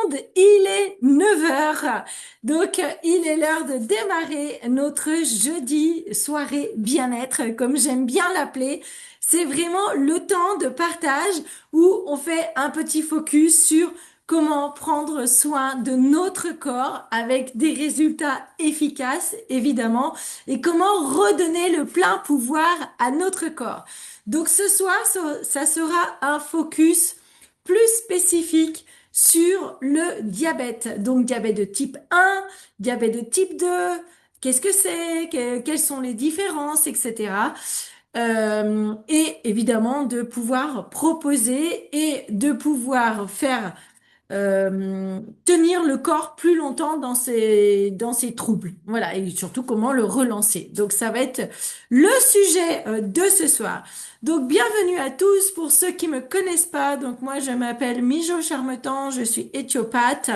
monde, il est 9 heures. Donc, il est l'heure de démarrer notre jeudi soirée bien-être, comme j'aime bien l'appeler. C'est vraiment le temps de partage où on fait un petit focus sur comment prendre soin de notre corps avec des résultats efficaces, évidemment, et comment redonner le plein pouvoir à notre corps. Donc, ce soir, ça sera un focus plus spécifique sur le diabète. Donc diabète de type 1, diabète de type 2, qu'est-ce que c'est, quelles sont les différences, etc. Et évidemment de pouvoir proposer et de pouvoir faire tenir le corps plus longtemps dans ses troubles. Voilà, et surtout comment le relancer. Donc ça va être le sujet de ce soir. Donc bienvenue à tous pour ceux qui me connaissent pas. Donc moi je m'appelle Mijo Charmetan, je suis éthiopathe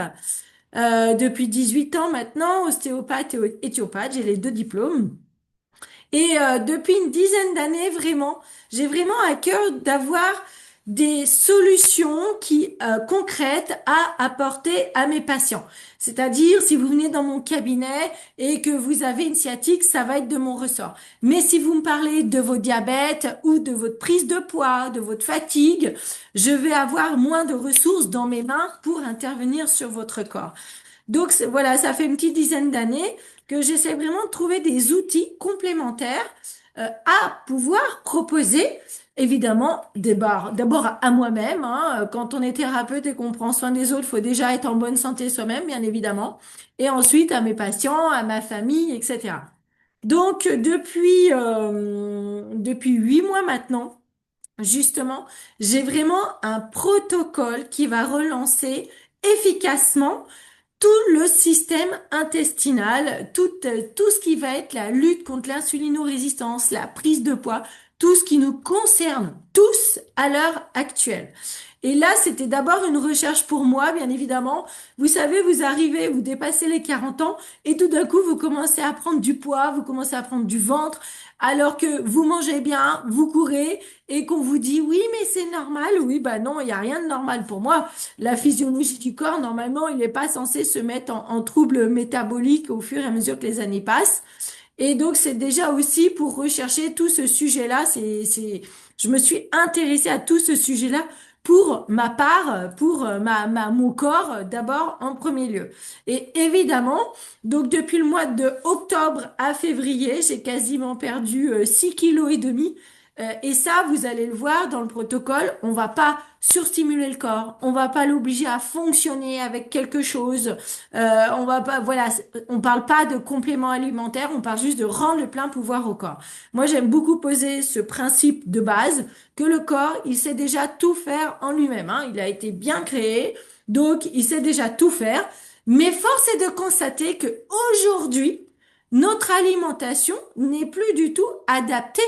depuis 18 ans maintenant, ostéopathe et éthiopathe, j'ai les deux diplômes. Et depuis une dizaine d'années, vraiment, j'ai vraiment à cœur d'avoir des solutions qui concrètes à apporter à mes patients. C'est-à-dire, si vous venez dans mon cabinet et que vous avez une sciatique, ça va être de mon ressort. Mais si vous me parlez de vos diabètes ou de votre prise de poids, de votre fatigue, je vais avoir moins de ressources dans mes mains pour intervenir sur votre corps. Donc voilà, ça fait une petite dizaine d'années que j'essaie vraiment de trouver des outils complémentaires à pouvoir proposer, évidemment, d'abord à moi-même. Hein, quand on est thérapeute et qu'on prend soin des autres, il faut déjà être en bonne santé soi-même, bien évidemment. Et ensuite à mes patients, à ma famille, etc. Donc depuis 8 mois maintenant, justement, j'ai vraiment un protocole qui va relancer efficacement tout le système intestinal, tout ce qui va être la lutte contre l'insulinorésistance, la prise de poids, tout ce qui nous concerne tous à l'heure actuelle. Et là, c'était d'abord une recherche pour moi, bien évidemment. Vous savez, vous arrivez, vous dépassez les 40 ans et tout d'un coup, vous commencez à prendre du poids, vous commencez à prendre du ventre, alors que vous mangez bien, vous courez et qu'on vous dit oui, mais c'est normal. Oui, bah non, il n'y a rien de normal pour moi. La physiologie du corps, normalement, il n'est pas censé se mettre en trouble métabolique au fur et à mesure que les années passent. Et donc, c'est déjà aussi pour rechercher tout ce sujet-là. Je me suis intéressée à tout ce sujet-là pour ma part, pour mon corps, d'abord en premier lieu. Et évidemment, donc depuis le mois de octobre à février, j'ai quasiment perdu 6 kilos et demi. Et ça, vous allez le voir dans le protocole, on va pas surstimuler le corps, on va pas l'obliger à fonctionner avec quelque chose, on va pas, voilà, on parle pas de compléments alimentaires, on parle juste de rendre le plein pouvoir au corps. Moi, j'aime beaucoup poser ce principe de base que le corps, il sait déjà tout faire en lui-même, hein. Il a été bien créé, donc il sait déjà tout faire. Mais force est de constater que aujourd'hui, notre alimentation n'est plus du tout adaptée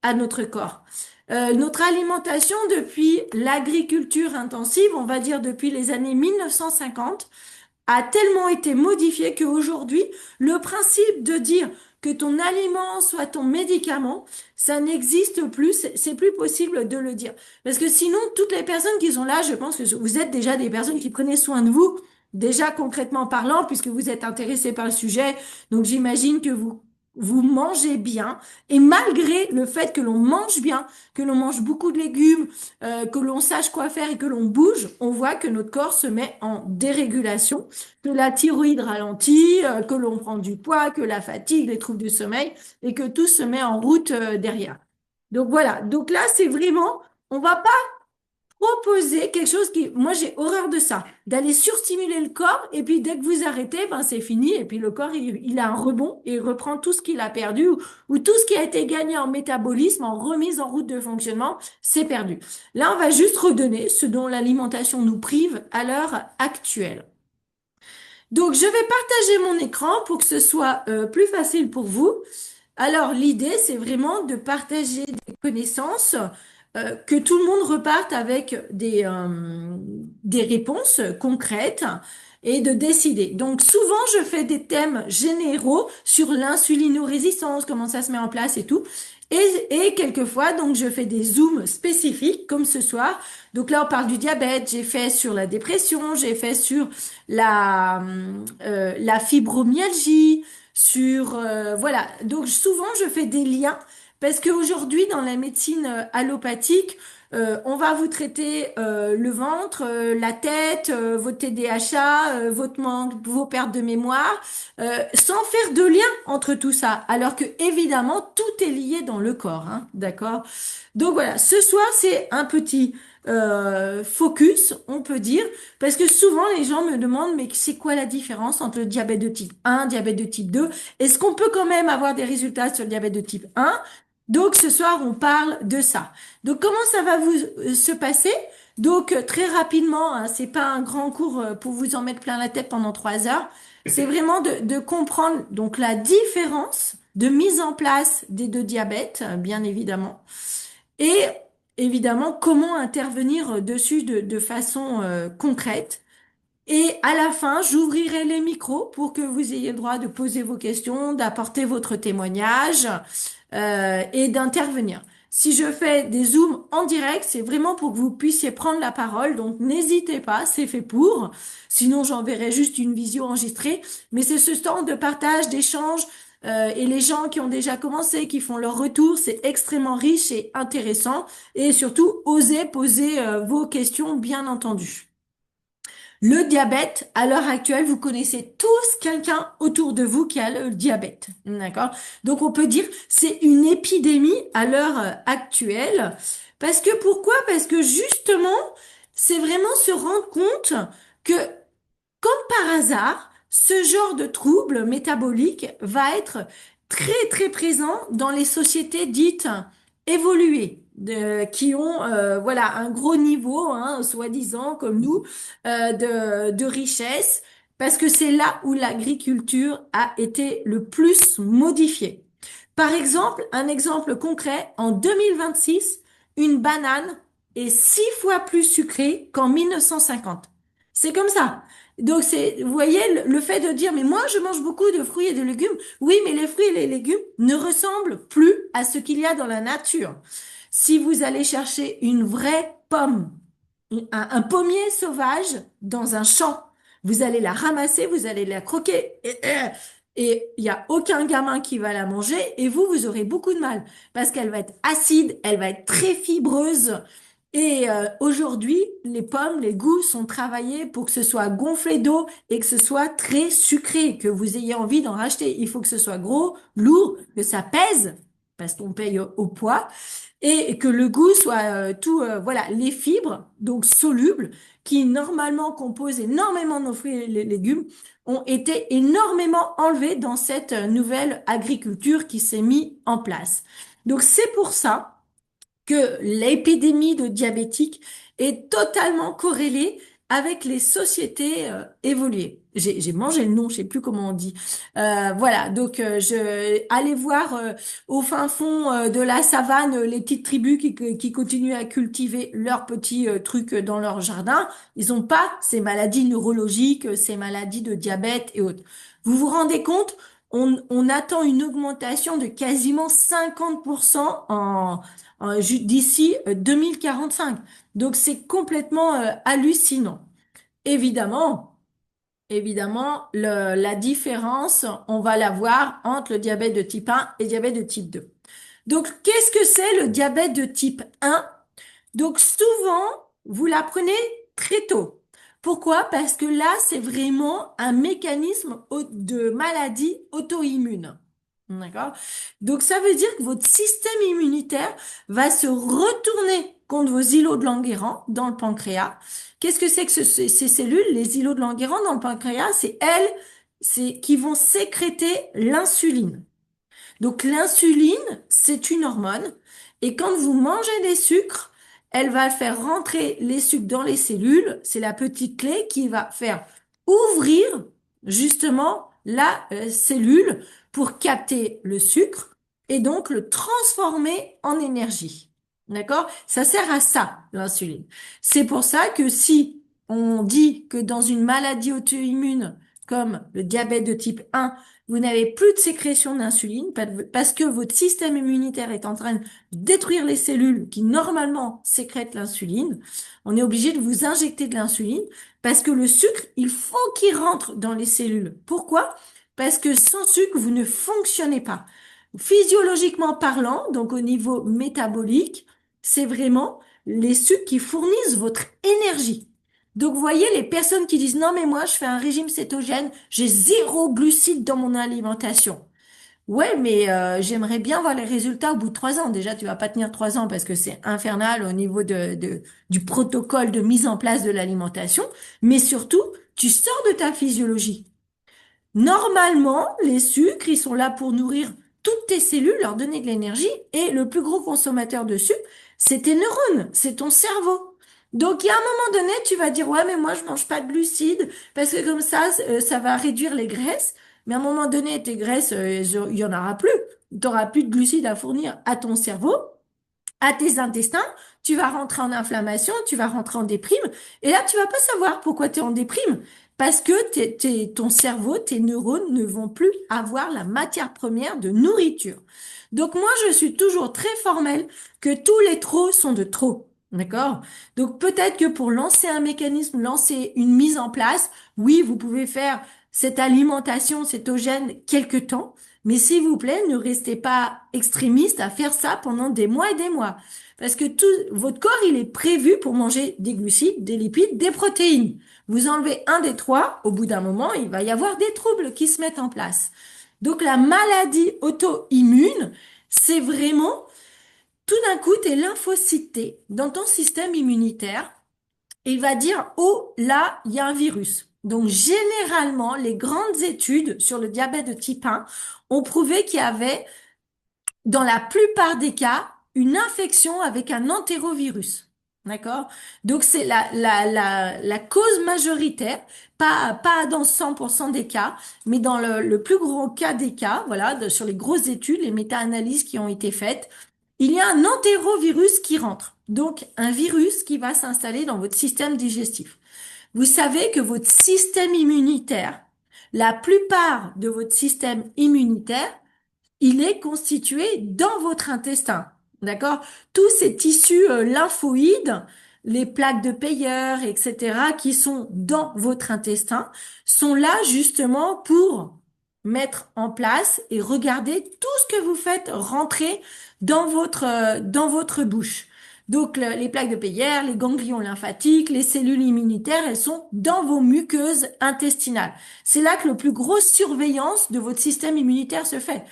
à notre corps. Notre alimentation depuis l'agriculture intensive, on va dire depuis les années 1950, a tellement été modifiée qu'aujourd'hui, le principe de dire que ton aliment soit ton médicament, ça n'existe plus, c'est plus possible de le dire. Parce que sinon, toutes les personnes qui sont là, je pense que vous êtes déjà des personnes qui prenez soin de vous, déjà concrètement parlant, puisque vous êtes intéressé par le sujet. Donc j'imagine que vous mangez bien, et malgré le fait que l'on mange bien, que l'on mange beaucoup de légumes, que l'on sache quoi faire et que l'on bouge, on voit que notre corps se met en dérégulation, que la thyroïde ralentit, que l'on prend du poids, que la fatigue, les troubles du sommeil, et que tout se met en route derrière. Donc voilà, donc là c'est vraiment, on va pas proposer quelque chose qui, moi j'ai horreur de ça, d'aller surstimuler le corps et puis dès que vous arrêtez, ben c'est fini et puis le corps il a un rebond et il reprend tout ce qu'il a perdu ou tout ce qui a été gagné en métabolisme, en remise en route de fonctionnement, c'est perdu. Là on va juste redonner ce dont l'alimentation nous prive à l'heure actuelle. Donc je vais partager mon écran pour que ce soit plus facile pour vous. Alors, l'idée, c'est vraiment de partager des connaissances, que tout le monde reparte avec des réponses concrètes et de décider. Donc, souvent, je fais des thèmes généraux sur l'insulinorésistance, comment ça se met en place et tout. Et quelquefois, donc, je fais des zooms spécifiques, comme ce soir. Donc là, on parle du diabète. J'ai fait sur la dépression, j'ai fait sur la fibromyalgie, sur voilà. Donc souvent, je fais des liens parce qu'aujourd'hui, dans la médecine allopathique, on va vous traiter le ventre, la tête, votre TDAH, votre manque, vos pertes de mémoire, sans faire de lien entre tout ça. Alors que évidemment, tout est lié dans le corps, hein, d'accord? Donc voilà, ce soir, c'est un petit focus, on peut dire, parce que souvent les gens me demandent, mais c'est quoi la différence entre le diabète de type 1, diabète de type 2? Est-ce qu'on peut quand même avoir des résultats sur le diabète de type 1? Donc ce soir, on parle de ça. Donc comment ça va vous se passer? Donc très rapidement, hein, c'est pas un grand cours pour vous en mettre plein la tête pendant 3 heures. C'est vraiment de comprendre donc la différence de mise en place des deux diabètes, bien évidemment, et évidemment comment intervenir dessus de façon concrète. Et à la fin, j'ouvrirai les micros pour que vous ayez le droit de poser vos questions, d'apporter votre témoignage et d'intervenir. Si je fais des zooms en direct, c'est vraiment pour que vous puissiez prendre la parole. Donc n'hésitez pas, c'est fait pour. Sinon, j'enverrai juste une visio enregistrée. Mais c'est ce temps de partage, d'échange. Et les gens qui ont déjà commencé, qui font leur retour, c'est extrêmement riche et intéressant. Et surtout, osez poser vos questions, bien entendu. Le diabète, à l'heure actuelle, vous connaissez tous quelqu'un autour de vous qui a le diabète. D'accord? Donc on peut dire c'est une épidémie à l'heure actuelle. Parce que pourquoi? Parce que justement, c'est vraiment se rendre compte que comme par hasard, ce genre de trouble métabolique va être très très présent dans les sociétés dites évoluées, qui ont voilà un gros niveau, hein, soi-disant comme nous, de richesse, parce que c'est là où l'agriculture a été le plus modifiée. Par exemple, un exemple concret, en 2026, une banane est 6 fois plus sucrée qu'en 1950. C'est comme ça. Donc c'est, vous voyez, le fait de dire, mais moi je mange beaucoup de fruits et de légumes. Oui, mais les fruits et les légumes ne ressemblent plus à ce qu'il y a dans la nature. Si vous allez chercher une vraie pomme, un pommier sauvage dans un champ, vous allez la ramasser, vous allez la croquer. Et il n'y a aucun gamin qui va la manger et vous aurez beaucoup de mal parce qu'elle va être acide, elle va être très fibreuse. Et aujourd'hui, les pommes, les goûts sont travaillés pour que ce soit gonflé d'eau et que ce soit très sucré, que vous ayez envie d'en racheter. Il faut que ce soit gros, lourd, que ça pèse, parce qu'on paye au poids, et que le goût soit tout, voilà, les fibres, donc solubles, qui normalement composent énormément nos fruits et les légumes, ont été énormément enlevés dans cette nouvelle agriculture qui s'est mise en place. Donc c'est pour ça que l'épidémie de diabétique est totalement corrélée avec les sociétés évoluées. J'ai mangé le nom, je sais plus comment on dit. Voilà, donc je allez voir au fin fond de la savane les petites tribus qui continuent à cultiver leurs petits trucs dans leur jardin. Ils ont pas ces maladies neurologiques, ces maladies de diabète et autres. Vous vous rendez compte? On attend une augmentation de quasiment 50% d'ici 2045. Donc c'est complètement hallucinant. Évidemment, évidemment, la différence, on va la voir entre le diabète de type 1 et le diabète de type 2. Donc qu'est-ce que c'est le diabète de type 1? Donc souvent, vous l'apprenez très tôt. Pourquoi? Parce que là, c'est vraiment un mécanisme de maladie auto-immune. D'accord? Donc ça veut dire que votre système immunitaire va se retourner contre vos îlots de Langerhans dans le pancréas. Qu'est-ce que c'est que ces cellules, les îlots de Langerhans dans le pancréas? C'est elles, c'est qui vont sécréter l'insuline. Donc l'insuline, c'est une hormone et quand vous mangez des sucres, elle va faire rentrer les sucres dans les cellules. C'est la petite clé qui va faire ouvrir justement la cellule pour capter le sucre et donc le transformer en énergie. D'accord? Ça sert à ça, l'insuline. C'est pour ça que si on dit que dans une maladie auto-immune, comme le diabète de type 1, vous n'avez plus de sécrétion d'insuline parce que votre système immunitaire est en train de détruire les cellules qui normalement sécrètent l'insuline. On est obligé de vous injecter de l'insuline parce que le sucre, il faut qu'il rentre dans les cellules. Pourquoi? Parce que sans sucre, vous ne fonctionnez pas. Physiologiquement parlant, donc au niveau métabolique, c'est vraiment les sucres qui fournissent votre énergie. Donc, vous voyez, les personnes qui disent, non, mais moi, je fais un régime cétogène, j'ai zéro glucides dans mon alimentation. Ouais, mais j'aimerais bien voir les résultats au bout de 3 ans. Déjà, tu vas pas tenir 3 ans parce que c'est infernal au niveau du protocole de mise en place de l'alimentation. Mais surtout, tu sors de ta physiologie. Normalement, les sucres, ils sont là pour nourrir toutes tes cellules, leur donner de l'énergie, et le plus gros consommateur de sucre, c'est tes neurones, c'est ton cerveau. Donc, il y a un moment donné, tu vas dire, ouais, mais moi, je mange pas de glucides, parce que comme ça va réduire les graisses. Mais à un moment donné, tes graisses, il y en aura plus. Tu n'auras plus de glucides à fournir à ton cerveau, à tes intestins, tu vas rentrer en inflammation, tu vas rentrer en déprime, et là, tu vas pas savoir pourquoi tu es en déprime. Parce que ton cerveau, tes neurones ne vont plus avoir la matière première de nourriture. Donc moi, je suis toujours très formelle que tous les trop sont de trop. D'accord? Donc peut-être que pour lancer un mécanisme, lancer une mise en place, oui, vous pouvez faire cette alimentation cétogène quelque temps, mais s'il vous plaît, ne restez pas extrémiste à faire ça pendant des mois et des mois. Parce que tout, votre corps, il est prévu pour manger des glucides, des lipides, des protéines. Vous enlevez un des trois, au bout d'un moment, il va y avoir des troubles qui se mettent en place. Donc la maladie auto-immune, c'est vraiment, tout d'un coup, t'es lymphocyté dans ton système immunitaire. Il va dire, oh, là, il y a un virus. Donc, généralement, les grandes études sur le diabète de type 1 ont prouvé qu'il y avait, dans la plupart des cas, une infection avec un entérovirus. D'accord? Donc, c'est la cause majoritaire, pas dans 100% des cas, mais dans le plus gros cas des cas, voilà, sur les grosses études, les méta-analyses qui ont été faites, il y a un entérovirus qui rentre. Donc, un virus qui va s'installer dans votre système digestif. Vous savez que votre système immunitaire, la plupart de votre système immunitaire, il est constitué dans votre intestin. D'accord? Tous ces tissus lymphoïdes, les plaques de Peyer, etc., qui sont dans votre intestin, sont là justement pour mettre en place et regarder tout ce que vous faites rentrer dans votre bouche. Donc, les plaques de Peyer, les ganglions lymphatiques, les cellules immunitaires, elles sont dans vos muqueuses intestinales. C'est là que le plus grosse surveillance de votre système immunitaire se fait.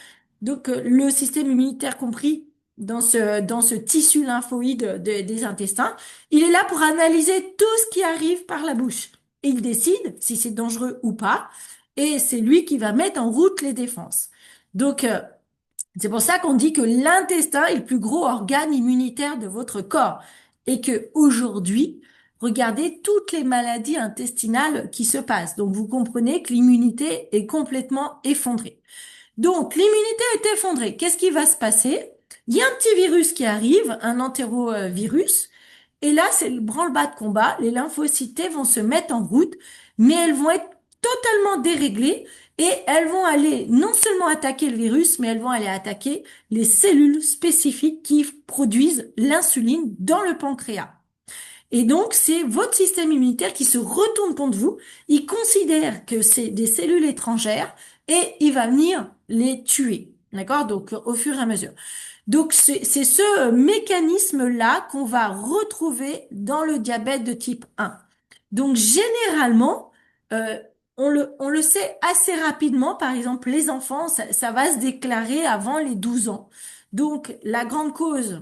Donc, le système immunitaire compris dans ce tissu lymphoïde des intestins, il est là pour analyser tout ce qui arrive par la bouche. Et il décide si c'est dangereux ou pas. Et c'est lui qui va mettre en route les défenses. Donc, c'est pour ça qu'on dit que l'intestin est le plus gros organe immunitaire de votre corps. Et que aujourd'hui, regardez toutes les maladies intestinales qui se passent. Donc, vous comprenez que l'immunité est complètement effondrée. Donc, l'immunité est effondrée. Qu'est-ce qui va se passer? Il y a un petit virus qui arrive, un entérovirus, et là, c'est le branle-bas de combat. Les lymphocytes vont se mettre en route, mais elles vont être totalement déréglées et elles vont aller non seulement attaquer le virus, mais elles vont aller attaquer les cellules spécifiques qui produisent l'insuline dans le pancréas. Et donc, c'est votre système immunitaire qui se retourne contre vous. Il considère que c'est des cellules étrangères et il va venir les tuer. D'accord? Donc, au fur et à mesure. Donc, c'est ce mécanisme-là qu'on va retrouver dans le diabète de type 1. Donc, généralement, euh, on le sait assez rapidement. Par exemple, les enfants, ça va se déclarer avant les 12 ans. Donc, la grande cause,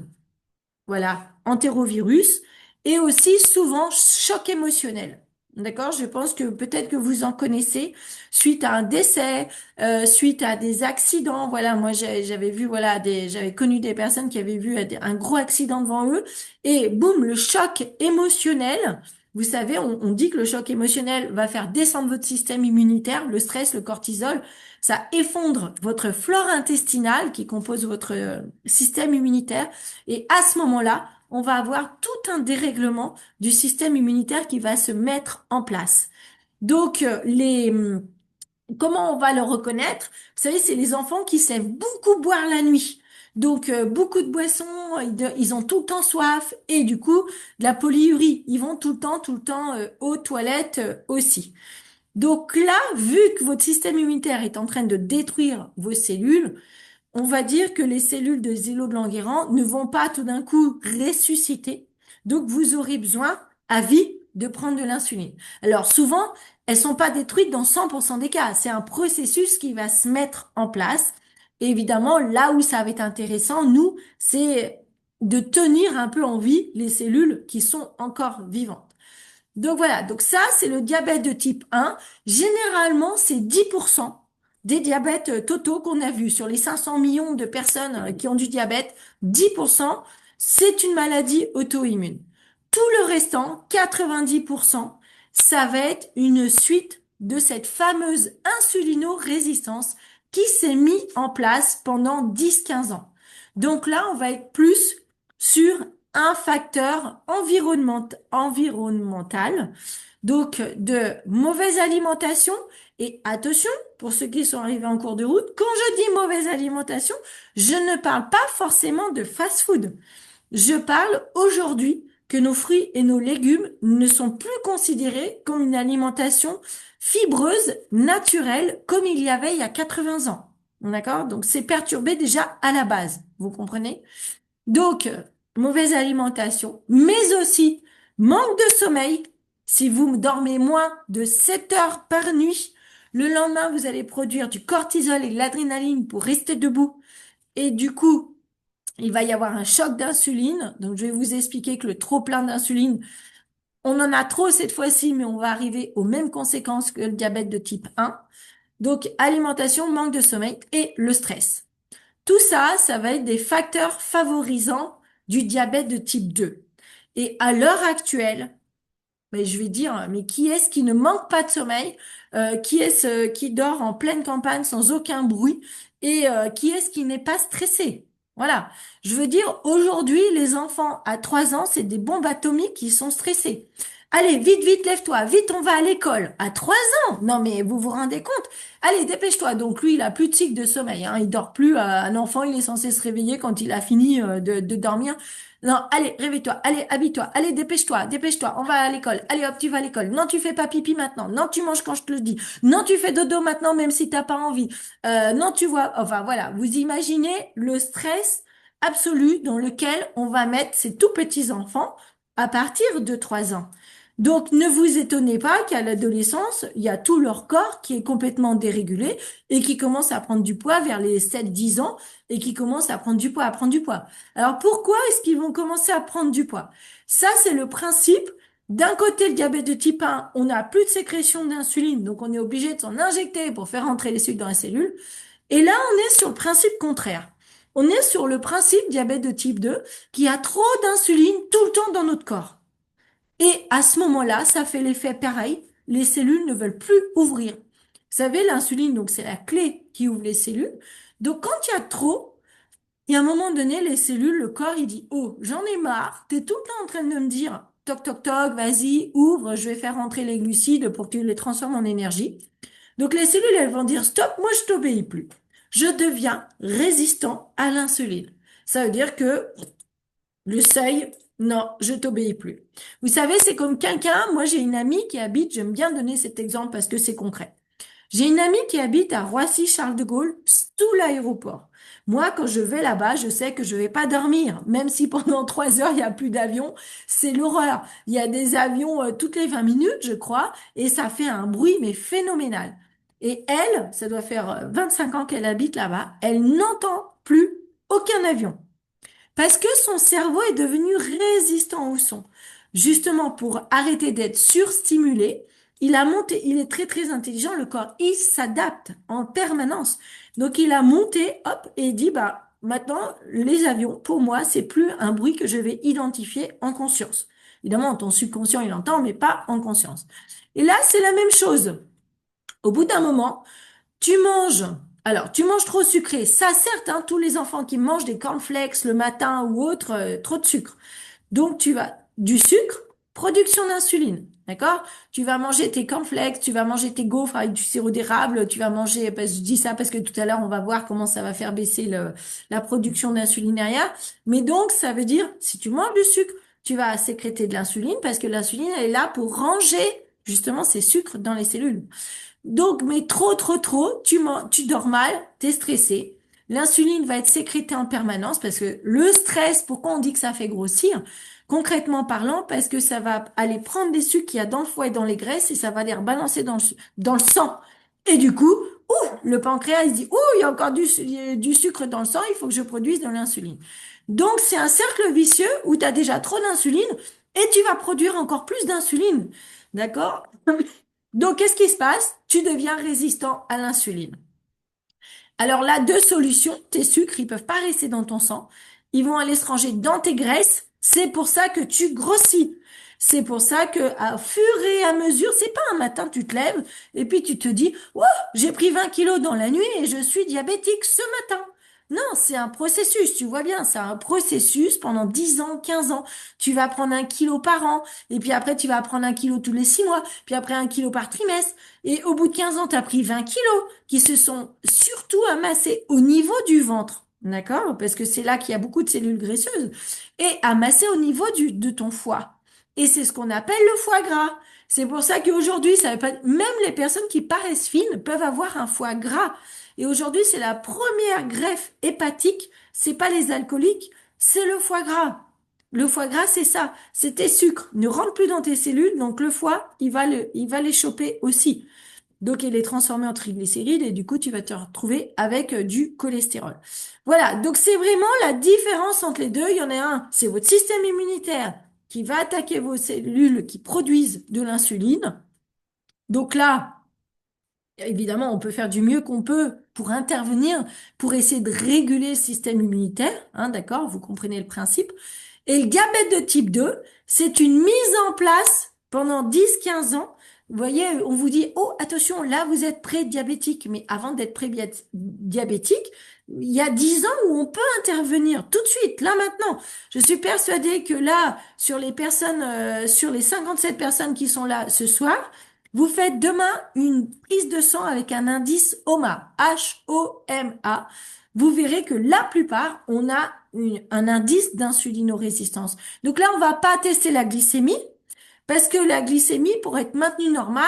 voilà, entérovirus, et aussi souvent choc émotionnel. D'accord? Je pense que peut-être que vous en connaissez suite à un décès, suite à des accidents. Voilà, moi j'avais vu, voilà, j'avais connu des personnes qui avaient vu un gros accident devant eux et boum, le choc émotionnel. Vous savez, on dit que le choc émotionnel va faire descendre votre système immunitaire, le stress, le cortisol, ça effondre votre flore intestinale qui compose votre système immunitaire. Et à ce moment-là, on va avoir tout un dérèglement du système immunitaire qui va se mettre en place. Donc, Comment on va le reconnaître? Vous savez, c'est les enfants qui se lèvent beaucoup boire la nuit. Donc, beaucoup de boissons, ils ont tout le temps soif et du coup, de la polyurie. Ils vont tout le temps aux toilettes aussi. Donc là, vu que votre système immunitaire est en train de détruire vos cellules, on va dire que les cellules de Zélo de Languerrand ne vont pas tout d'un coup ressusciter. Donc, vous aurez besoin à vie de prendre de l'insuline. Alors, souvent, elles sont pas détruites dans 100% des cas. C'est un processus qui va se mettre en place. Et évidemment, là où ça va être intéressant, nous, c'est de tenir un peu en vie les cellules qui sont encore vivantes. Donc voilà, donc ça c'est le diabète de type 1. Généralement, c'est 10% des diabètes totaux qu'on a vus. Sur les 500 millions de personnes qui ont du diabète, 10%, c'est une maladie auto-immune. Tout le restant, 90%, ça va être une suite de cette fameuse insulino-résistance qui s'est mise en place pendant 10-15 ans. Donc là, on va être plus sur un facteur environnemental, donc de mauvaise alimentation. Et attention, pour ceux qui sont arrivés en cours de route, quand je dis mauvaise alimentation, je ne parle pas forcément de fast-food. Je parle aujourd'hui que nos fruits et nos légumes ne sont plus considérés comme une alimentation fibreuse, naturelle, comme il y avait il y a 80 ans. D'accord? Donc c'est perturbé déjà à la base. Vous comprenez? Donc, mauvaise alimentation, mais aussi manque de sommeil. Si vous dormez moins de 7 heures par nuit, le lendemain, vous allez produire du cortisol et de l'adrénaline pour rester debout. Et du coup, il va y avoir un choc d'insuline. Donc, je vais vous expliquer que le trop plein d'insuline, on en a trop cette fois-ci, mais on va arriver aux mêmes conséquences que le diabète de type 1. Donc, alimentation, manque de sommeil et le stress. Tout ça, ça va être des facteurs favorisants du diabète de type 2. Et à l'heure actuelle, mais je vais dire, mais qui est-ce qui ne manque pas de sommeil? Qui est-ce qui dort en pleine campagne sans aucun bruit? Et qui est-ce qui n'est pas stressé? Voilà. Je veux dire, aujourd'hui, les enfants à 3 ans, c'est des bombes atomiques qui sont stressés. Allez, vite, vite, lève-toi, vite, on va à l'école. À 3 ans? Non, mais vous vous rendez compte? Allez, dépêche-toi. Donc lui, il a plus de cycle de sommeil, hein. Il dort plus. Un enfant, il est censé se réveiller quand il a fini de dormir. Non, allez, réveille-toi, allez, habille-toi, allez, dépêche-toi, dépêche-toi, on va à l'école. Allez hop, tu vas à l'école. Non, tu fais pas pipi maintenant. Non, tu manges quand je te le dis. Non, tu fais dodo maintenant, même si t'as pas envie. Non, tu vois, enfin voilà, vous imaginez le stress absolu dans lequel on va mettre ces tout petits enfants à partir de 3 ans. Donc, ne vous étonnez pas qu'à l'adolescence, il y a tout leur corps qui est complètement dérégulé et qui commence à prendre du poids vers les 7-10 ans et qui commence à prendre du poids, à prendre du poids. Alors pourquoi est-ce qu'ils vont commencer à prendre du poids? Ça, c'est le principe. D'un côté, le diabète de type 1, on n'a plus de sécrétion d'insuline, donc on est obligé de s'en injecter pour faire rentrer les sucres dans la cellule. Et là, on est sur le principe contraire. On est sur le principe diabète de type 2 qui a trop d'insuline tout le temps dans notre corps. Et à ce moment-là, ça fait l'effet pareil. Les cellules ne veulent plus ouvrir. Vous savez, l'insuline, donc c'est la clé qui ouvre les cellules. Donc quand il y a trop, et à un moment donné, les cellules, le corps, il dit, oh, j'en ai marre, t'es tout le temps en train de me dire, toc, toc, toc, vas-y, ouvre, je vais faire rentrer les glucides pour que tu les transformes en énergie. Donc les cellules, elles vont dire, stop, moi, je t'obéis plus. Je deviens résistant à l'insuline. Ça veut dire que le seuil, non, je t'obéis plus. Vous savez, c'est comme quelqu'un, moi j'ai une amie qui habite, j'aime bien donner cet exemple parce que c'est concret. J'ai une amie qui habite à Roissy-Charles de Gaulle, sous l'aéroport. Moi, quand je vais là-bas, je sais que je vais pas dormir, même si pendant 3 heures, il y a plus d'avions. C'est l'horreur. Il y a des avions toutes les 20 minutes, je crois, et ça fait un bruit, mais phénoménal. Et elle, ça doit faire 25 ans qu'elle habite là-bas, elle n'entend plus aucun avion. Parce que son cerveau est devenu résistant au son. Justement, pour arrêter d'être surstimulé, il a monté, il est très très intelligent, le corps, il s'adapte en permanence. Donc il a monté, hop, et dit, bah, maintenant, les avions, pour moi, c'est plus un bruit que je vais identifier en conscience. Évidemment, ton subconscient, il entend, mais pas en conscience. Et là, c'est la même chose. Au bout d'un moment, tu manges. Alors, tu manges trop sucré. Ça, certes, hein, tous les enfants qui mangent des cornflakes le matin ou autre, trop de sucre. Donc, tu vas du sucre, production d'insuline. D'accord? Tu vas manger tes cornflakes, tu vas manger tes gaufres avec du sirop d'érable, tu vas manger, parce que je dis ça parce que tout à l'heure, on va voir comment ça va faire baisser la production d'insuline derrière. Mais donc, ça veut dire, si tu manges du sucre, tu vas sécréter de l'insuline parce que l'insuline, elle est là pour ranger justement ces sucres dans les cellules. Donc, mais trop, tu dors mal, t'es stressé. L'insuline va être sécrétée en permanence parce que le stress, pourquoi on dit que ça fait grossir? Concrètement parlant, parce que ça va aller prendre des sucres qu'il y a dans le foie et dans les graisses et ça va les rebalancer dans le sang. Et du coup, le pancréas, il se dit, il y a encore du sucre dans le sang, il faut que je produise de l'insuline. Donc, c'est un cercle vicieux où tu as déjà trop d'insuline et tu vas produire encore plus d'insuline. D'accord? Donc, qu'est-ce qui se passe? Tu deviens résistant à l'insuline. Alors là, deux solutions. Tes sucres, ils peuvent pas rester dans ton sang. Ils vont aller se ranger dans tes graisses. C'est pour ça que tu grossis. C'est pour ça que, à fur et à mesure, c'est pas un matin, tu te lèves et puis tu te dis, oh, j'ai pris 20 kilos dans la nuit et je suis diabétique ce matin. Non, c'est un processus, tu vois bien, c'est un processus pendant 10 ans, 15 ans. Tu vas prendre 1 kilo par an, et puis après tu vas prendre 1 kilo tous les 6 mois, puis après 1 kilo par trimestre. Et au bout de 15 ans, tu as pris 20 kilos qui se sont surtout amassés au niveau du ventre. D'accord? Parce que c'est là qu'il y a beaucoup de cellules graisseuses. Et amassés au niveau de ton foie. Et c'est ce qu'on appelle le foie gras. C'est pour ça qu'aujourd'hui, ça veut pas, même les personnes qui paraissent fines peuvent avoir un foie gras. Et aujourd'hui, c'est la première greffe hépatique. C'est pas les alcooliques, c'est le foie gras. Le foie gras, c'est ça. C'est tes sucres. Ne rentrent plus dans tes cellules. Donc, le foie, il va les choper aussi. Donc, il est transformé en triglycérides et du coup, tu vas te retrouver avec du cholestérol. Voilà. Donc, c'est vraiment la différence entre les deux. Il y en a un, c'est votre système immunitaire qui va attaquer vos cellules qui produisent de l'insuline. Donc là, évidemment, on peut faire du mieux qu'on peut pour intervenir, pour essayer de réguler le système immunitaire, hein, d'accord? Vous comprenez le principe. Et le diabète de type 2, c'est une mise en place pendant 10-15 ans. Vous voyez, on vous dit, oh, attention, là, vous êtes pré-diabétique. Mais avant d'être pré-diabétique, il y a 10 ans où on peut intervenir tout de suite, là, maintenant. Je suis persuadée que là, sur les personnes, sur les 57 personnes qui sont là ce soir, vous faites demain une prise de sang avec un indice HOMA, H-O-M-A. Vous verrez que la plupart, on a un indice d'insulinorésistance. Donc là, on va pas tester la glycémie, parce que la glycémie, pour être maintenue normale,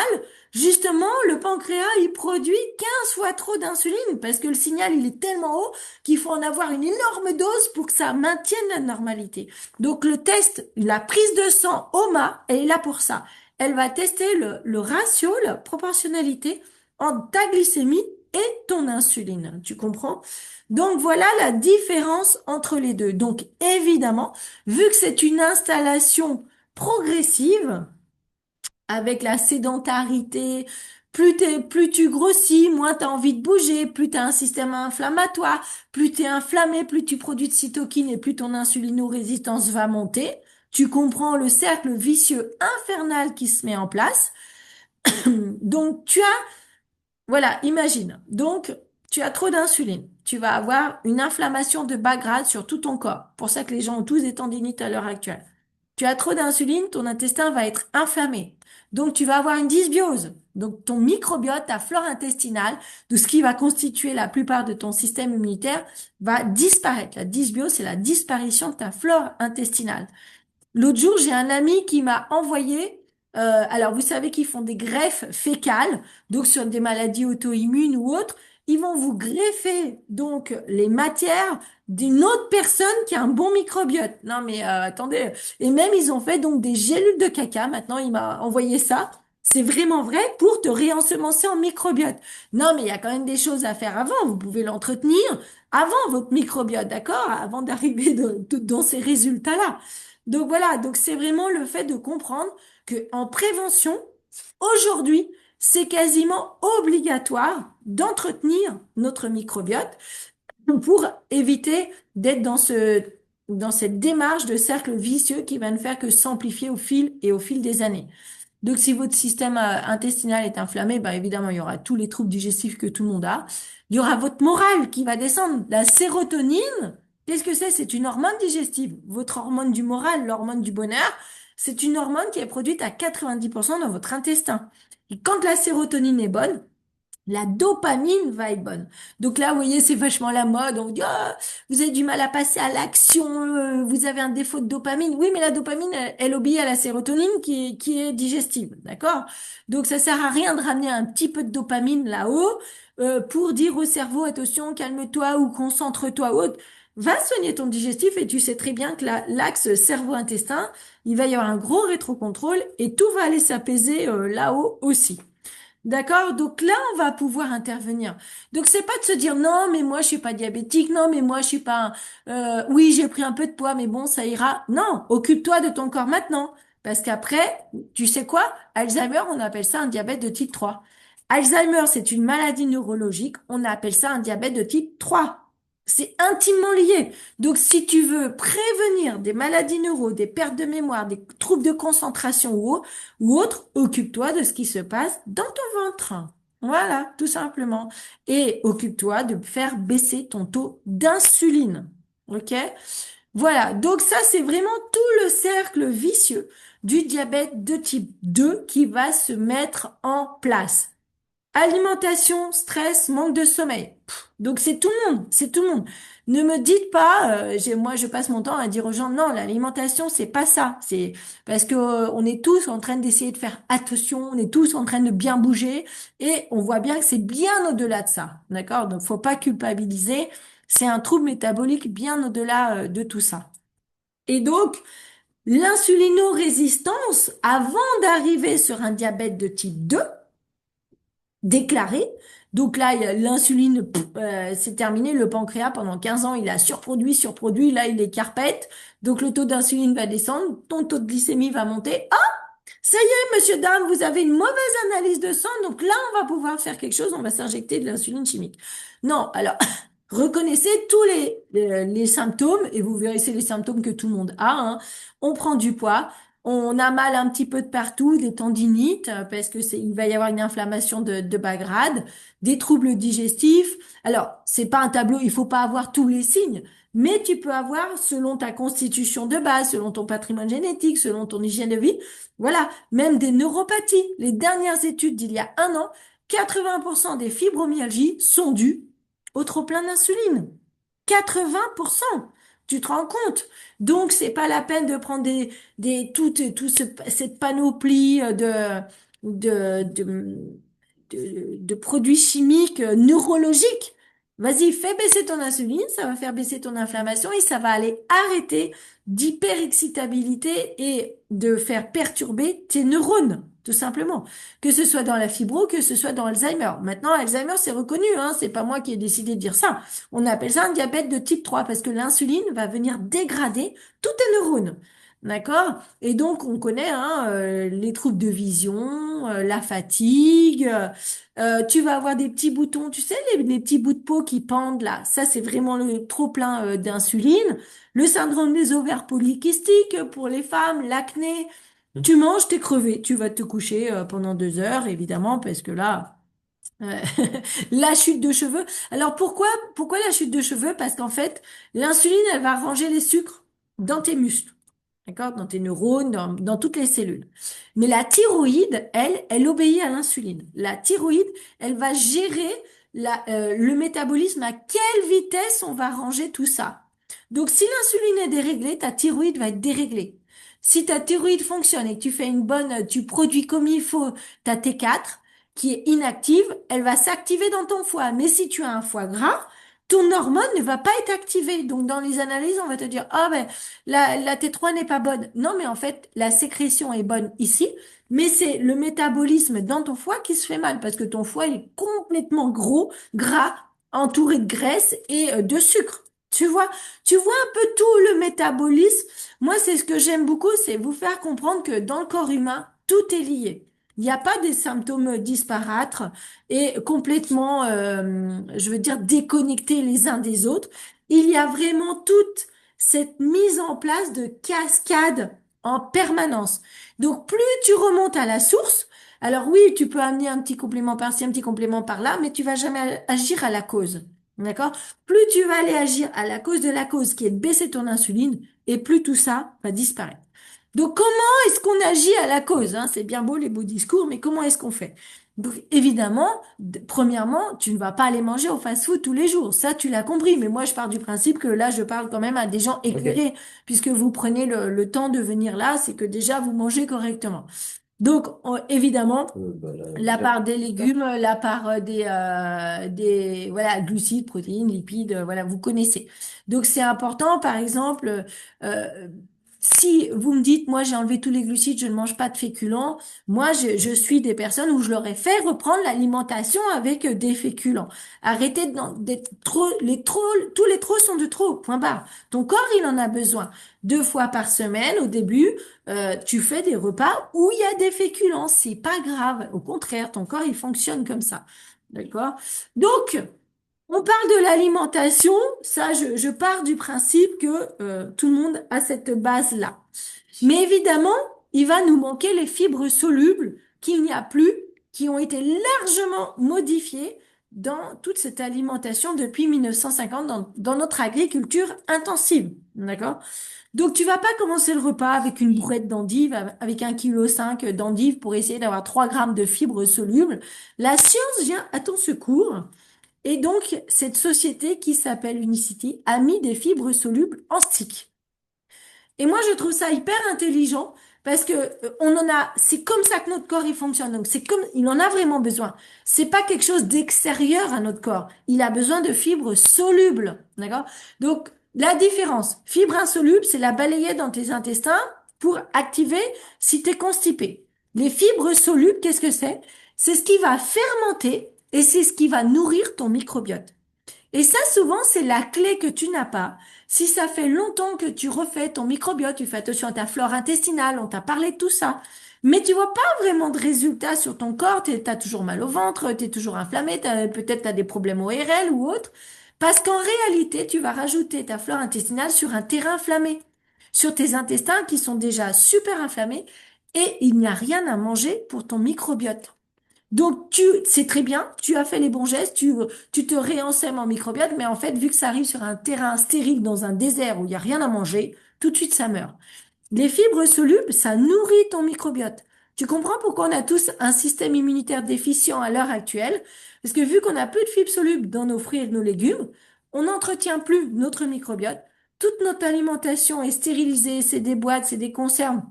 justement, le pancréas, il produit 15 fois trop d'insuline, parce que le signal, il est tellement haut qu'il faut en avoir une énorme dose pour que ça maintienne la normalité. Donc le test, la prise de sang HOMA, elle est là pour ça. Elle va tester le ratio, la proportionnalité entre ta glycémie et ton insuline. Tu comprends? Donc voilà la différence entre les deux. Donc évidemment, vu que c'est une installation progressive, avec la sédentarité, plus tu grossis, moins tu as envie de bouger, plus tu as un système inflammatoire, plus tu es inflammé, plus tu produis de cytokines et plus ton insulinorésistance va monter. Tu comprends le cercle vicieux infernal qui se met en place. Donc tu as voilà, imagine. Donc, tu as trop d'insuline. Tu vas avoir une inflammation de bas grade sur tout ton corps. Pour ça que les gens ont tous des tendinites à l'heure actuelle. Tu as trop d'insuline, ton intestin va être inflammé. Donc, tu vas avoir une dysbiose. Donc, ton microbiote, ta flore intestinale, tout ce qui va constituer la plupart de ton système immunitaire, va disparaître. La dysbiose, c'est la disparition de ta flore intestinale. L'autre jour, j'ai un ami qui m'a envoyé, alors vous savez qu'ils font des greffes fécales, donc sur des maladies auto-immunes ou autres, ils vont vous greffer donc les matières d'une autre personne qui a un bon microbiote. Non mais attendez, et même ils ont fait donc des gélules de caca, maintenant il m'a envoyé ça. C'est vraiment vrai pour te réensemencer en microbiote. Non mais il y a quand même des choses à faire avant, vous pouvez l'entretenir avant votre microbiote, d'accord? Avant d'arriver dans ces résultats-là. Donc voilà, donc c'est vraiment le fait de comprendre que en prévention, aujourd'hui, c'est quasiment obligatoire d'entretenir notre microbiote pour éviter d'être dans cette démarche de cercle vicieux qui va ne faire que s'amplifier au fil des années. Donc, si votre système intestinal est inflammé, bah, évidemment, il y aura tous les troubles digestifs que tout le monde a. Il y aura votre morale qui va descendre. La sérotonine, qu'est-ce que c'est? C'est une hormone digestive. Votre hormone du moral, l'hormone du bonheur, c'est une hormone qui est produite à 90% dans votre intestin. Et quand la sérotonine est bonne, la dopamine va être bonne. Donc là, vous voyez, c'est vachement la mode. On dit, ah, vous avez du mal à passer à l'action, vous avez un défaut de dopamine. Oui, mais la dopamine, elle obéit à la sérotonine qui est digestive. D'accord? Donc ça sert à rien de ramener un petit peu de dopamine là-haut pour dire au cerveau, attention, calme-toi ou concentre-toi ou autre. Va soigner ton digestif et tu sais très bien que l'axe cerveau-intestin, il va y avoir un gros rétrocontrôle et tout va aller s'apaiser là-haut aussi. D'accord? Donc là, on va pouvoir intervenir. Donc c'est pas de se dire non, mais moi je suis pas diabétique, non, mais moi je suis pas. Oui, j'ai pris un peu de poids, mais bon, ça ira. Non, occupe-toi de ton corps maintenant, parce qu'après, tu sais quoi? Alzheimer, on appelle ça un diabète de type 3. Alzheimer, c'est une maladie neurologique. On appelle ça un diabète de type 3. C'est intimement lié. Donc, si tu veux prévenir des maladies neuro, des pertes de mémoire, des troubles de concentration ou autre, occupe-toi de ce qui se passe dans ton ventre. Voilà, tout simplement. Et occupe-toi de faire baisser ton taux d'insuline. OK? Voilà. Donc ça, c'est vraiment tout le cercle vicieux du diabète de type 2 qui va se mettre en place. Alimentation, stress, manque de sommeil. Donc c'est tout le monde, c'est tout le monde. Ne me dites pas, moi je passe mon temps à dire aux gens, non, l'alimentation c'est pas ça. C'est parce que on est tous en train d'essayer de faire attention, on est tous en train de bien bouger et on voit bien que c'est bien au-delà de ça, d'accord? Donc faut pas culpabiliser. C'est un trouble métabolique bien au-delà de tout ça. Et donc l'insulinorésistance, avant d'arriver sur un diabète de type 2 déclaré. Donc là, l'insuline, c'est terminé. Le pancréas, pendant 15 ans, il a surproduit, surproduit. Là, il est carpette. Donc le taux d'insuline va descendre. Ton taux de glycémie va monter. Ah, ça y est, monsieur, dame, vous avez une mauvaise analyse de sang. Donc là, on va pouvoir faire quelque chose. On va s'injecter de l'insuline chimique. Non, alors, reconnaissez tous les symptômes et vous verrez, c'est les symptômes que tout le monde a, hein. On prend du poids. On a mal un petit peu de partout, des tendinites, parce que il va y avoir une inflammation de bas grade, des troubles digestifs. Alors, c'est pas un tableau, il faut pas avoir tous les signes, mais tu peux avoir, selon ta constitution de base, selon ton patrimoine génétique, selon ton hygiène de vie, voilà, même des neuropathies. Les dernières études d'il y a un an, 80% des fibromyalgies sont dues au trop-plein d'insuline. 80%. Tu te rends compte? Donc, c'est pas la peine de prendre cette panoplie de produits chimiques neurologiques. Vas-y, fais baisser ton insuline, ça va faire baisser ton inflammation et ça va aller arrêter d'hyperexcitabilité et de faire perturber tes neurones, tout simplement. Que ce soit dans la fibro, que ce soit dans Alzheimer. Maintenant, Alzheimer, c'est reconnu, hein, c'est pas moi qui ai décidé de dire ça. On appelle ça un diabète de type 3 parce que l'insuline va venir dégrader tous tes neurones. D'accord? Et donc, on connaît hein, les troubles de vision, la fatigue. Tu vas avoir des petits boutons, tu sais, les petits bouts de peau qui pendent là. Ça, c'est vraiment le trop-plein d'insuline. Le syndrome des ovaires polykystiques pour les femmes, l'acné. Tu manges, t'es crevé. Tu vas te coucher pendant 2 heures, évidemment, parce que là... euh, la chute de cheveux. Alors pourquoi la chute de cheveux? Parce qu'en fait, l'insuline, elle va ranger les sucres dans tes muscles. D'accord? Dans tes neurones, dans toutes les cellules. Mais la thyroïde, elle obéit à l'insuline. La thyroïde, elle va gérer le métabolisme, à quelle vitesse on va ranger tout ça. Donc, si l'insuline est déréglée, ta thyroïde va être déréglée. Si ta thyroïde fonctionne et que tu fais tu produis comme il faut ta T4, qui est inactive, elle va s'activer dans ton foie. Mais si tu as un foie gras, ton hormone ne va pas être activée. Donc, dans les analyses, on va te dire, ah ben, la T3 n'est pas bonne. Non, mais en fait, la sécrétion est bonne ici, mais c'est le métabolisme dans ton foie qui se fait mal parce que ton foie il est complètement gros, gras, entouré de graisse et de sucre. Tu vois un peu tout le métabolisme. Moi, c'est ce que j'aime beaucoup, c'est vous faire comprendre que dans le corps humain, tout est lié. Il n'y a pas des symptômes disparates et complètement, je veux dire, déconnectés les uns des autres. Il y a vraiment toute cette mise en place de cascade en permanence. Donc, plus tu remontes à la source, alors oui, tu peux amener un petit complément par-ci, un petit complément par-là, mais tu vas jamais agir à la cause. D'accord? Plus tu vas aller agir à la cause de la cause qui est de baisser ton insuline, et plus tout ça va disparaître. Donc, comment est-ce qu'on agit à la cause, hein? C'est bien beau les beaux discours, mais comment est-ce qu'on fait? Donc, évidemment, premièrement, tu ne vas pas aller manger au fast-food tous les jours. Ça, tu l'as compris. Mais moi, je pars du principe que là, je parle quand même à des gens éclairés, puisque vous prenez le temps de venir là, c'est que déjà, vous mangez correctement. Donc, évidemment, la part des légumes, la part des voilà, glucides, protéines, lipides, voilà, vous connaissez. Donc, c'est important, par exemple, euh, si vous me dites, moi, j'ai enlevé tous les glucides, je ne mange pas de féculents, moi, je suis des personnes où je leur ai fait reprendre l'alimentation avec des féculents. Arrêtez d'être trop, tous les trop sont de trop, point barre. Ton corps, il en a besoin. 2 fois par semaine, au début, tu fais des repas où il y a des féculents. C'est pas grave. Au contraire, ton corps, il fonctionne comme ça. D'accord? Donc, on parle de l'alimentation. Ça, je pars du principe que tout le monde a cette base-là. Mais évidemment, il va nous manquer les fibres solubles qu'il n'y a plus, qui ont été largement modifiées dans toute cette alimentation depuis 1950 dans notre agriculture intensive. D'accord? Donc, tu vas pas commencer le repas avec une brouette d'endives, avec 1,5 kg d'endives pour essayer d'avoir 3 grammes de fibres solubles. La science vient à ton secours. Et donc, cette société qui s'appelle Unicity a mis des fibres solubles en stick. Et moi, je trouve ça hyper intelligent parce que on en a, c'est comme ça que notre corps il fonctionne. Donc, c'est comme, il en a vraiment besoin. C'est pas quelque chose d'extérieur à notre corps. Il a besoin de fibres solubles. D'accord? Donc, la différence, fibre insoluble, c'est la balayette dans tes intestins pour activer si t'es constipé. Les fibres solubles, qu'est-ce que c'est? C'est ce qui va fermenter et c'est ce qui va nourrir ton microbiote. Et ça, souvent, c'est la clé que tu n'as pas. Si ça fait longtemps que tu refais ton microbiote, tu fais attention à ta flore intestinale, on t'a parlé de tout ça, mais tu vois pas vraiment de résultats sur ton corps, t'as toujours mal au ventre, t'es toujours inflammé, peut-être t'as des problèmes ORL ou autre, parce qu'en réalité, tu vas rajouter ta flore intestinale sur un terrain inflammé, sur tes intestins qui sont déjà super inflammés, et il n'y a rien à manger pour ton microbiote. Donc, c'est très bien, tu as fait les bons gestes, tu te réensèmes en microbiote, mais en fait, vu que ça arrive sur un terrain stérile dans un désert où il n'y a rien à manger, tout de suite, ça meurt. Les fibres solubles, ça nourrit ton microbiote. Tu comprends pourquoi on a tous un système immunitaire déficient à l'heure actuelle? Parce que vu qu'on a peu de fibres solubles dans nos fruits et nos légumes, on n'entretient plus notre microbiote. Toute notre alimentation est stérilisée, c'est des boîtes, c'est des conserves.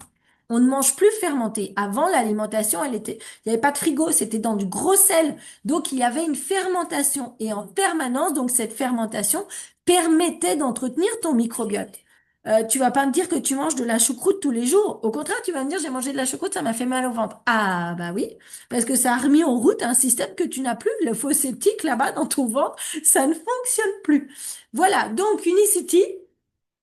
On ne mange plus fermenté. Avant, l'alimentation, il n'y avait pas de frigo, c'était dans du gros sel. Donc, il y avait une fermentation. Et en permanence, donc, cette fermentation permettait d'entretenir ton microbiote. Tu vas pas me dire que tu manges de la choucroute tous les jours. Au contraire, tu vas me dire, j'ai mangé de la choucroute, ça m'a fait mal au ventre. Ah, bah oui, parce que ça a remis en route un système que tu n'as plus. Le faux septique, là-bas, dans ton ventre, ça ne fonctionne plus. Voilà. Donc, Unicity,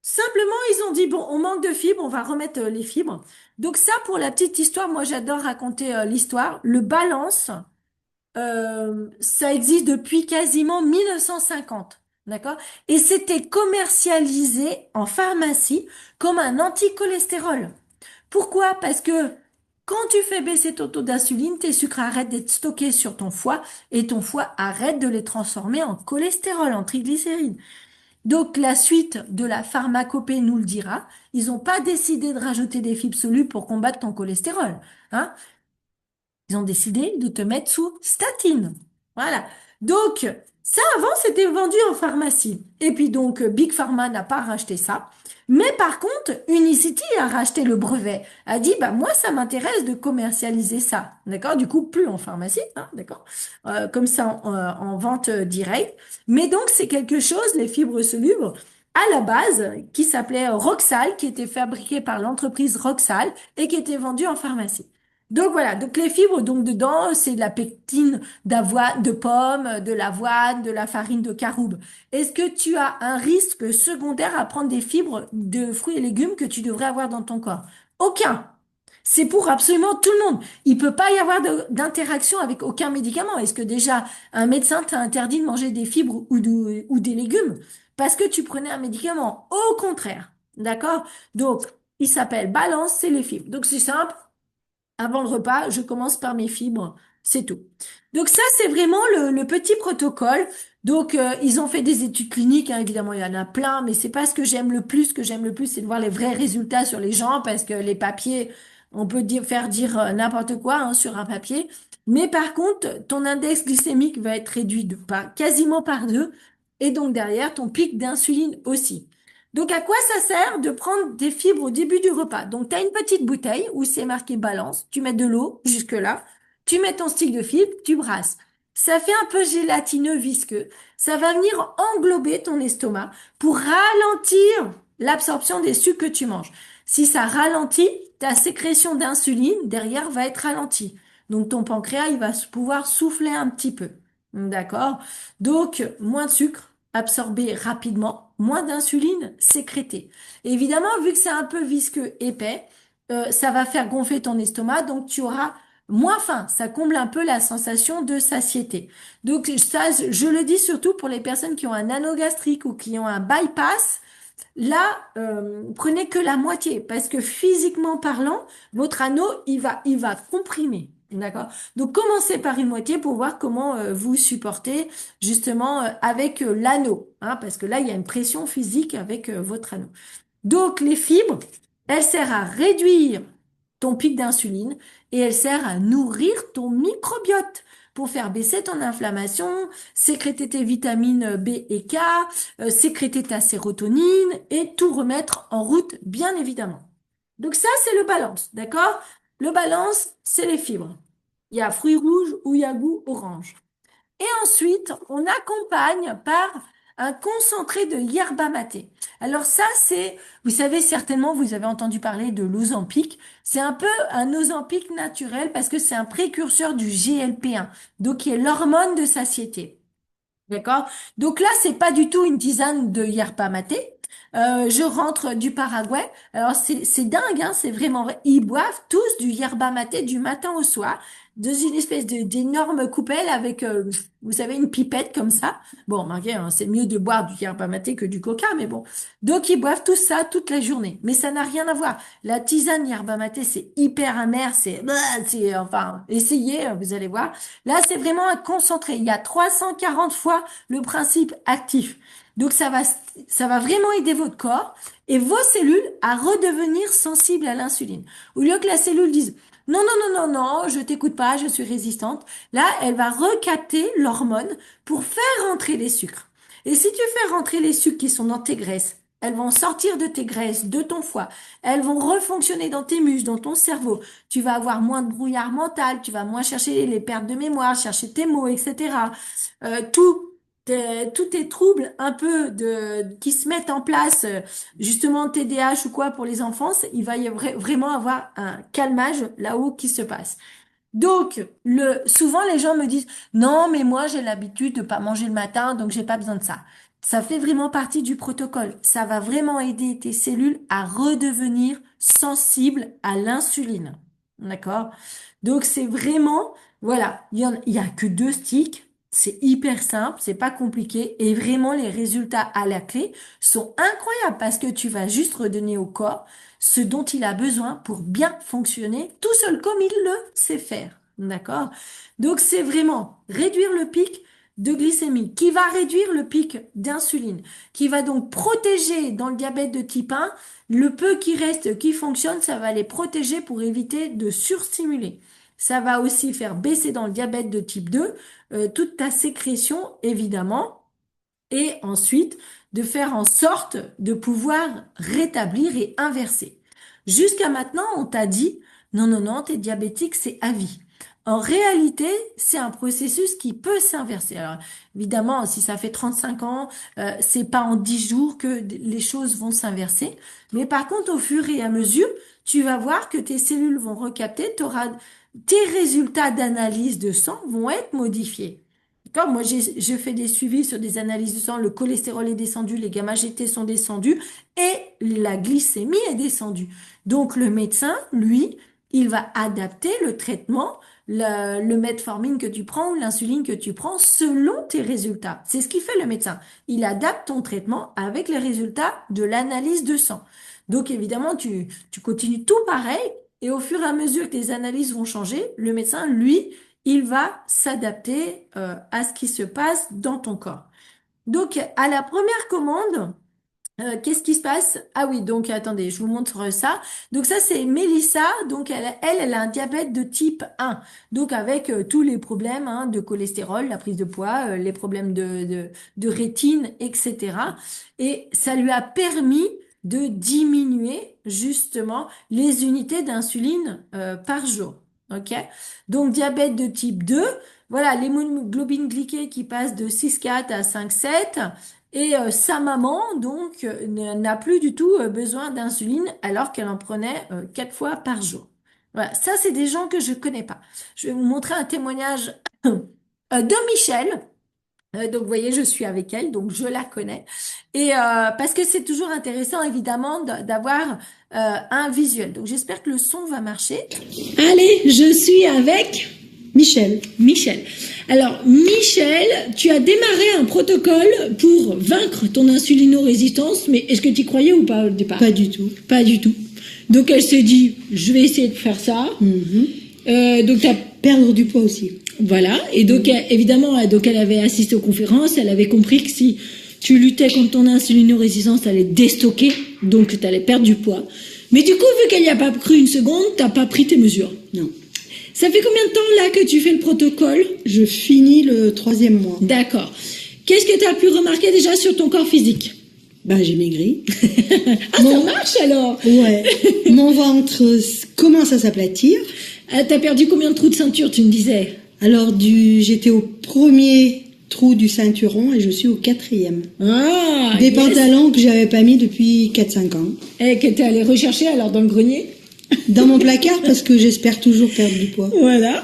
simplement, ils ont dit, bon, on manque de fibres, on va remettre les fibres. Donc ça, pour la petite histoire, moi j'adore raconter l'histoire. Le balance, ça existe depuis quasiment 1950, d'accord? Et c'était commercialisé en pharmacie comme un anticholestérol. Pourquoi? Parce que quand tu fais baisser ton taux d'insuline, tes sucres arrêtent d'être stockés sur ton foie et ton foie arrête de les transformer en cholestérol, en triglycérides. Donc la suite de la pharmacopée nous le dira. Ils n'ont pas décidé de rajouter des fibres solubles pour combattre ton cholestérol, hein. Ils ont décidé de te mettre sous statine. Voilà. Donc, ça, avant, c'était vendu en pharmacie. Et puis donc, Big Pharma n'a pas racheté ça. Mais par contre, Unicity a racheté le brevet. A dit, bah, moi, ça m'intéresse de commercialiser ça. D'accord? Du coup, plus en pharmacie, hein, d'accord? Comme ça, en vente directe. Mais donc, c'est quelque chose, les fibres solubles, à la base, qui s'appelait Roxal, qui était fabriqué par l'entreprise Roxal et qui était vendu en pharmacie. Donc voilà, donc les fibres, donc dedans, c'est de la pectine d'avoine, de pommes, de l'avoine, de la farine de caroube. Est-ce que tu as un risque secondaire à prendre des fibres de fruits et légumes que tu devrais avoir dans ton corps? Aucun. C'est pour absolument tout le monde. Il peut pas y avoir d'interaction avec aucun médicament. Est-ce que déjà un médecin t'a interdit de manger des fibres ou des légumes parce que tu prenais un médicament? Au contraire. D'accord? Donc, il s'appelle balance, c'est les fibres. Donc c'est simple. Avant le repas, je commence par mes fibres. C'est tout. Donc ça, c'est vraiment le petit protocole. Donc ils ont fait des études cliniques, hein, évidemment, il y en a plein, mais c'est pas ce que j'aime le plus. Ce que j'aime le plus, c'est de voir les vrais résultats sur les gens, parce que les papiers, on peut dire, faire dire n'importe quoi hein, sur un papier. Mais par contre, ton index glycémique va être réduit quasiment par deux, et donc derrière, ton pic d'insuline aussi. Donc à quoi ça sert de prendre des fibres au début du repas? Donc tu as une petite bouteille où c'est marqué balance, tu mets de l'eau jusque-là. Tu mets ton stick de fibre, tu brasses. Ça fait un peu gélatineux, visqueux. Ça va venir englober ton estomac pour ralentir l'absorption des sucres que tu manges. Si ça ralentit, ta sécrétion d'insuline derrière va être ralentie. Donc ton pancréas, il va pouvoir souffler un petit peu. D'accord? Donc, moins de sucre absorbé rapidement, moins d'insuline sécrétée. Évidemment, vu que c'est un peu visqueux, épais, ça va faire gonfler ton estomac, donc tu auras moins faim, ça comble un peu la sensation de satiété. Donc ça, je le dis surtout pour les personnes qui ont un anneau gastrique ou qui ont un bypass. Là, prenez que la moitié parce que physiquement parlant, votre anneau, il va comprimer. D'accord? Donc commencez par une moitié pour voir comment vous supportez justement avec l'anneau, hein, parce que là, il y a une pression physique avec votre anneau. Donc, les fibres, elles servent à réduire ton pic d'insuline et elles servent à nourrir ton microbiote pour faire baisser ton inflammation, sécréter tes vitamines B et K, sécréter ta sérotonine et tout remettre en route, bien évidemment. Donc ça, c'est le balance, d'accord? Le balance, c'est les fibres. Il y a fruits rouges ou il y a goût orange. Et ensuite, on accompagne par un concentré de yerba maté. Alors ça, c'est, vous savez certainement, vous avez entendu parler de l'Ozempic. C'est un peu un Ozempic naturel parce que c'est un précurseur du GLP-1, donc qui est l'hormone de satiété. D'accord? Donc là, c'est pas du tout une tisane de yerba maté. Je rentre du Paraguay. Alors c'est dingue, hein, c'est vraiment vrai. Ils boivent tous du yerba maté du matin au soir, dans une espèce d'énorme coupelle avec, vous savez, une pipette comme ça. Bon, malgré, hein, c'est mieux de boire du yerba maté que du coca, mais bon. Donc ils boivent tout ça toute la journée. Mais ça n'a rien à voir. La tisane yerba maté, c'est hyper amer, enfin, essayez, vous allez voir. Là, c'est vraiment un concentré. Il y a 340 fois le principe actif. Donc, ça va vraiment aider votre corps et vos cellules à redevenir sensibles à l'insuline. Au lieu que la cellule dise, non, non, non, non, non, je t'écoute pas, je suis résistante. Là, elle va recapter l'hormone pour faire rentrer les sucres. Et si tu fais rentrer les sucres qui sont dans tes graisses, elles vont sortir de tes graisses, de ton foie. Elles vont refonctionner dans tes muscles, dans ton cerveau. Tu vas avoir moins de brouillard mental, tu vas moins chercher les pertes de mémoire, chercher tes mots, etc. Tous tes troubles un peu qui se mettent en place, justement TDAH ou quoi pour les enfants, il va y avoir vraiment avoir un calmage là-haut qui se passe. Donc, souvent les gens me disent, non, mais moi j'ai l'habitude de pas manger le matin, donc j'ai pas besoin de ça. Ça fait vraiment partie du protocole. Ça va vraiment aider tes cellules à redevenir sensibles à l'insuline. D'accord? Donc c'est vraiment, voilà, il y a que deux sticks. C'est hyper simple, c'est pas compliqué et vraiment les résultats à la clé sont incroyables parce que tu vas juste redonner au corps ce dont il a besoin pour bien fonctionner tout seul comme il le sait faire. D'accord? Donc c'est vraiment réduire le pic de glycémie qui va réduire le pic d'insuline, qui va donc protéger dans le diabète de type 1, le peu qui reste, qui fonctionne, ça va les protéger pour éviter de surstimuler. Ça va aussi faire baisser dans le diabète de type 2 toute ta sécrétion, évidemment et ensuite de faire en sorte de pouvoir rétablir et inverser. Jusqu'à maintenant, on t'a dit, non, non, non, t'es diabétique, c'est à vie. En réalité, c'est un processus qui peut s'inverser. Alors, évidemment, si ça fait 35 ans, c'est pas en 10 jours que les choses vont s'inverser. Mais par contre, au fur et à mesure, tu vas voir que tes cellules vont recapter, tes résultats d'analyse de sang vont être modifiés. D'accord? Moi, je fais des suivis sur des analyses de sang. Le cholestérol est descendu, les gamma-GT sont descendus et la glycémie est descendue. Donc, le médecin, lui, il va adapter le traitement, le metformine que tu prends ou l'insuline que tu prends selon tes résultats. C'est ce qu'il fait le médecin. Il adapte ton traitement avec les résultats de l'analyse de sang. Donc, évidemment, tu continues tout pareil et au fur et à mesure que tes analyses vont changer, le médecin, lui, il va s'adapter à ce qui se passe dans ton corps. Donc, à la première commande, qu'est-ce qui se passe? Ah oui, donc attendez, je vous montre ça. Donc ça, c'est Mélissa. Donc elle a un diabète de type 1. Donc avec tous les problèmes hein, de cholestérol, la prise de poids, les problèmes de rétine, etc. Et ça lui a permis de diminuer justement les unités d'insuline par jour. OK? Donc diabète de type 2. Voilà, l'hémoglobine glyquée qui passe de 6,4 à 5,7. Et sa maman, donc, n'a plus du tout besoin d'insuline alors qu'elle en prenait 4 fois par jour. Voilà, ça, c'est des gens que je connais pas. Je vais vous montrer un témoignage de Michel. Donc, vous voyez, je suis avec elle, donc je la connais. Et parce que c'est toujours intéressant, évidemment, d'avoir un visuel. Donc, j'espère que le son va marcher. Allez, je suis avec Michel. Michel. Alors, Michel, tu as démarré un protocole pour vaincre ton insulinorésistance, mais est-ce que tu y croyais ou pas au départ? Pas du tout. Pas du tout. Donc, elle s'est dit, je vais essayer de faire ça. Donc, tu as Perdre du poids aussi. voilà. Et donc, évidemment, donc elle avait assisté aux conférences, elle avait compris que si tu luttais contre ton insulinorésistance, tu allais déstocker, donc tu allais perdre du poids. Mais du coup, vu qu'elle n'y a pas cru une seconde, t'as pas pris tes mesures. Non. Ça fait combien de temps là que tu fais le protocole? Je finis le 3e mois. D'accord. Qu'est-ce que tu as pu remarquer déjà sur ton corps physique? Ben, j'ai maigri. Ah, ça marche alors? Ouais. Mon ventre commence à s'aplatir. T'as perdu combien de trous de ceinture, tu me disais? Alors, j'étais au premier trou du ceinturon et je suis au 4e. Ah, Des yes. pantalons que j'avais pas mis depuis 4-5 ans. Et que t'es allé rechercher alors dans le grenier? Dans mon placard parce que j'espère toujours perdre du poids. Voilà.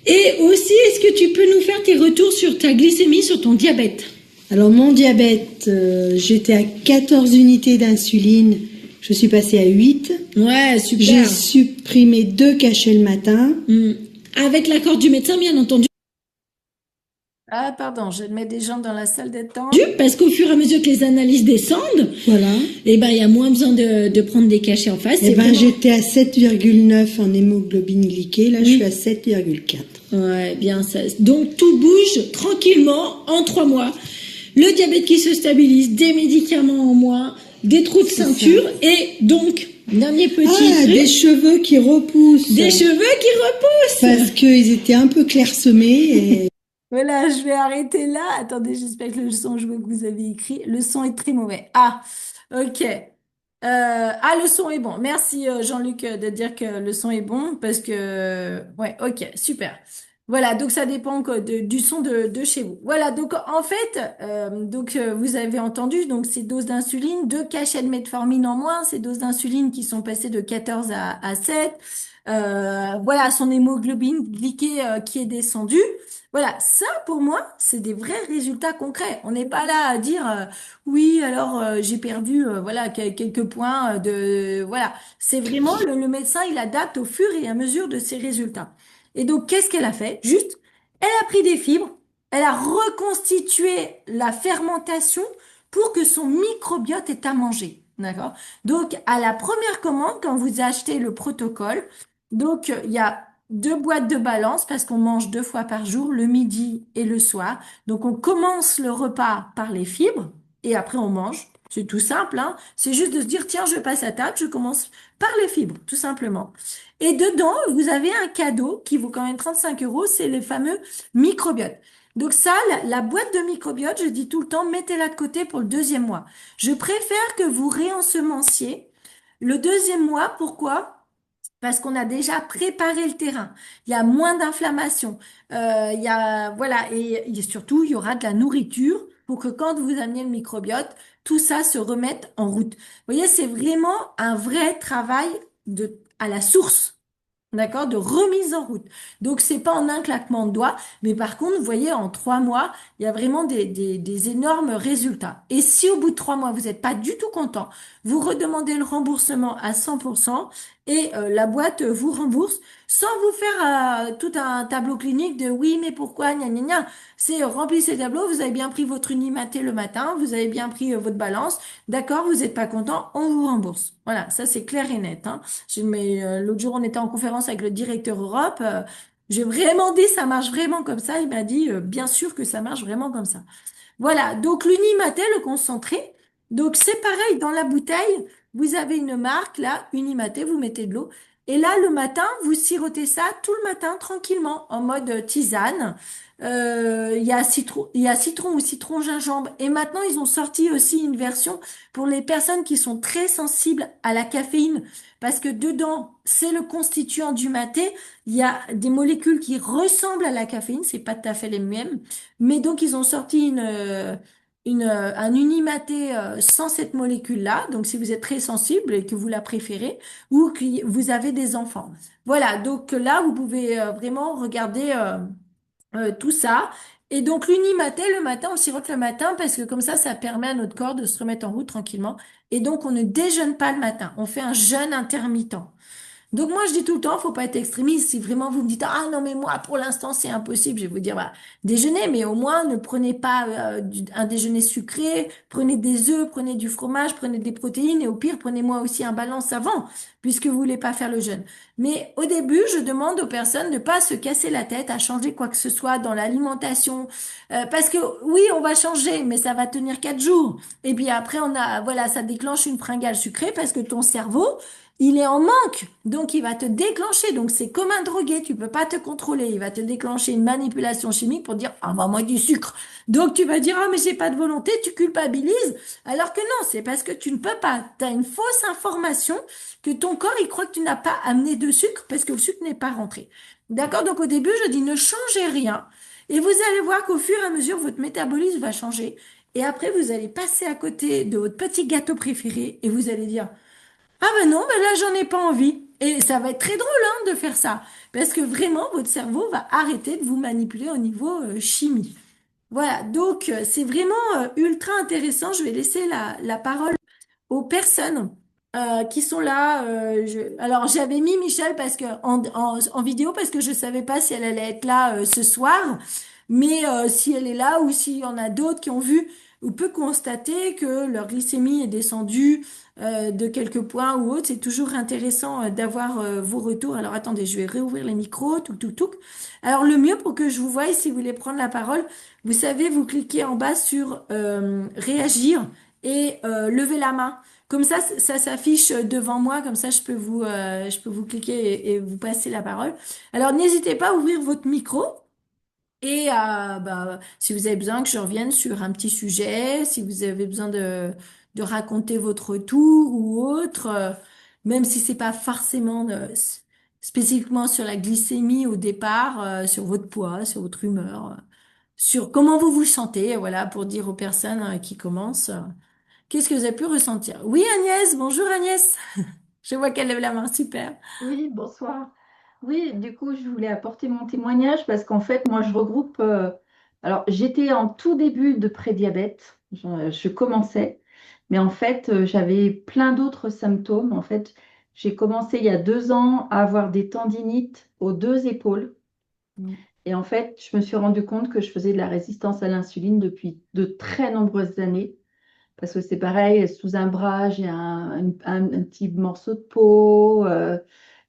Et aussi, est-ce que tu peux nous faire tes retours sur ta glycémie, sur ton diabète? Alors, mon diabète, j'étais à 14 unités d'insuline. Je suis passée à 8. Ouais, J'ai super. supprimé 2 cachets le matin. Avec l'accord du médecin, bien entendu. Ah, pardon, je mets des gens dans la salle d'attente. Parce qu'au fur et à mesure que les analyses descendent, Voilà. eh ben, il y a moins besoin de prendre des cachets en face. Eh C'est ben, vraiment- j'étais à 7,9 en hémoglobine glyquée. Là, je suis à 7,4. Ouais, bien ça. Donc tout bouge tranquillement en 3 mois. Le diabète qui se stabilise, des médicaments en moins, des trous de ceinture et donc dernier petit Ah, truc, des cheveux qui repoussent. des cheveux qui repoussent. Parce qu'ils étaient un peu clairsemés. Et... Voilà, je vais arrêter là. Attendez, j'espère que le son, je vois que vous avez écrit. Le son est très mauvais. Ah, ok. Le son est bon. Merci Jean-Luc de dire que le son est bon parce que ouais, ok, super. Voilà, donc ça dépend du son de chez vous. Voilà, donc en fait, vous avez entendu donc ces doses d'insuline, 2 cachets de metformine en moins, ces doses d'insuline qui sont passées de 14 à 7. Voilà, son hémoglobine glyquée qui est descendue. Voilà, ça pour moi, c'est des vrais résultats concrets. On n'est pas là à dire oui, alors j'ai perdu voilà quelques points voilà, c'est vraiment le médecin, il adapte au fur et à mesure de ses résultats. Et donc qu'est-ce qu'elle a fait? Juste, elle a pris des fibres, elle a reconstitué la fermentation pour que son microbiote ait à manger. D'accord? Donc à la première commande, quand vous achetez le protocole, donc il y a 2 boîtes de balance parce qu'on mange 2 fois par jour, le midi et le soir. Donc on commence le repas par les fibres et après on mange. C'est tout simple, hein. C'est juste de se dire, tiens, je passe à table, je commence par les fibres, tout simplement. Et dedans, vous avez un cadeau qui vaut quand même 35 euros, c'est les fameux microbiotes. Donc ça, la boîte de microbiotes, je dis tout le temps, mettez-la de côté pour le 2e mois. Je préfère que vous réensemenciez le 2e mois. Pourquoi? Parce qu'on a déjà préparé le terrain. Il y a moins d'inflammation. Voilà, et surtout, il y aura de la nourriture pour que quand vous amenez le microbiote, tout ça se remette en route. Vous voyez, c'est vraiment un vrai travail à la source. D'accord? De remise en route. Donc, c'est pas en un claquement de doigts, mais par contre, vous voyez, en 3 mois, il y a vraiment des énormes résultats. Et si au bout de 3 mois, vous n'êtes pas du tout content, vous redemandez le remboursement à 100% et la boîte vous rembourse sans vous faire tout un tableau clinique de oui, mais pourquoi, gna gna gna. C'est remplissez le tableau, vous avez bien pris votre Unimaté le matin, vous avez bien pris votre balance, d'accord, vous n'êtes pas content, on vous rembourse. Voilà, ça c'est clair et net, hein. L'autre jour, on était en conférence avec le directeur Europe. J'ai vraiment dit, ça marche vraiment comme ça. Il m'a dit, bien sûr que ça marche vraiment comme ça. Voilà, donc l'Unimaté, le concentré. Donc c'est pareil, dans la bouteille, vous avez une marque, là, Unimaté, vous mettez de l'eau. Et là, le matin, vous sirotez ça tout le matin, tranquillement, en mode tisane. Il y a citron ou citron gingembre. Et maintenant, ils ont sorti aussi une version pour les personnes qui sont très sensibles à la caféine. Parce que dedans, c'est le constituant du maté. Il y a des molécules qui ressemblent à la caféine, c'est pas tout à fait les mêmes. Mais donc, ils ont sorti un unimaté sans cette molécule-là. Donc, si vous êtes très sensible et que vous la préférez, ou que vous avez des enfants. Voilà, donc là, vous pouvez vraiment regarder tout ça. Et donc, l'unimaté, le matin, on le sirote le matin parce que comme ça permet à notre corps de se remettre en route tranquillement. Et donc, on ne déjeune pas le matin. On fait un jeûne intermittent. Donc moi je dis tout le temps, faut pas être extrémiste. Si vraiment vous me dites ah non mais moi pour l'instant c'est impossible, je vais vous dire voilà, déjeunez, mais au moins ne prenez pas un déjeuner sucré, prenez des œufs, prenez du fromage, prenez des protéines et au pire prenez-moi aussi un balance avant puisque vous voulez pas faire le jeûne. Mais au début je demande aux personnes de pas se casser la tête à changer quoi que ce soit dans l'alimentation parce que oui on va changer mais ça va tenir 4 jours et puis après on a voilà ça déclenche une fringale sucrée parce que ton cerveau il est en manque, donc il va te déclencher. Donc c'est comme un drogué, tu peux pas te contrôler. Il va te déclencher une manipulation chimique pour dire ah bah moi du sucre. Donc tu vas dire ah mais j'ai pas de volonté, tu culpabilises. Alors que non, c'est parce que tu ne peux pas. Tu as une fausse information que ton corps il croit que tu n'as pas amené de sucre parce que le sucre n'est pas rentré. D'accord? Donc au début je dis ne changez rien et vous allez voir qu'au fur et à mesure votre métabolisme va changer. Et après vous allez passer à côté de votre petit gâteau préféré et vous allez dire ah ben non, ben là j'en ai pas envie. Et ça va être très drôle hein, de faire ça. Parce que vraiment, votre cerveau va arrêter de vous manipuler au niveau chimie. Voilà, donc c'est vraiment ultra intéressant. Je vais laisser la parole aux personnes qui sont là. Alors j'avais mis Michel parce que en vidéo parce que je savais pas si elle allait être là ce soir, mais si elle est là ou s'il y en a d'autres qui ont vu ou peut constater que leur glycémie est descendue de quelques points ou autre, c'est toujours intéressant d'avoir vos retours. Alors attendez, je vais réouvrir les micros, tout, tout, tout. Alors le mieux pour que je vous voie, si vous voulez prendre la parole, vous savez, vous cliquez en bas sur réagir et lever la main. Comme ça s'affiche devant moi, comme ça je peux vous cliquer et vous passer la parole. Alors n'hésitez pas à ouvrir votre micro et bah, si vous avez besoin que je revienne sur un petit sujet, si vous avez besoin de raconter votre tout ou autre, même si c'est pas forcément spécifiquement sur la glycémie au départ, sur votre poids, sur votre humeur, sur comment vous vous sentez, voilà, pour dire aux personnes qui commencent. Qu'est-ce que vous avez pu ressentir? Oui, Agnès, bonjour Agnès. Je vois qu'elle lève la main, super. Oui, bonsoir. Oui, du coup, je voulais apporter mon témoignage parce qu'en fait, moi, je regroupe. Alors, j'étais en tout début de prédiabète. Je commençais. Mais en fait, j'avais plein d'autres symptômes. En fait, j'ai commencé il y a 2 ans à avoir des tendinites aux deux épaules. Mm. Et en fait, je me suis rendu compte que je faisais de la résistance à l'insuline depuis de très nombreuses années. Parce que c'est pareil, sous un bras, j'ai un petit morceau de peau,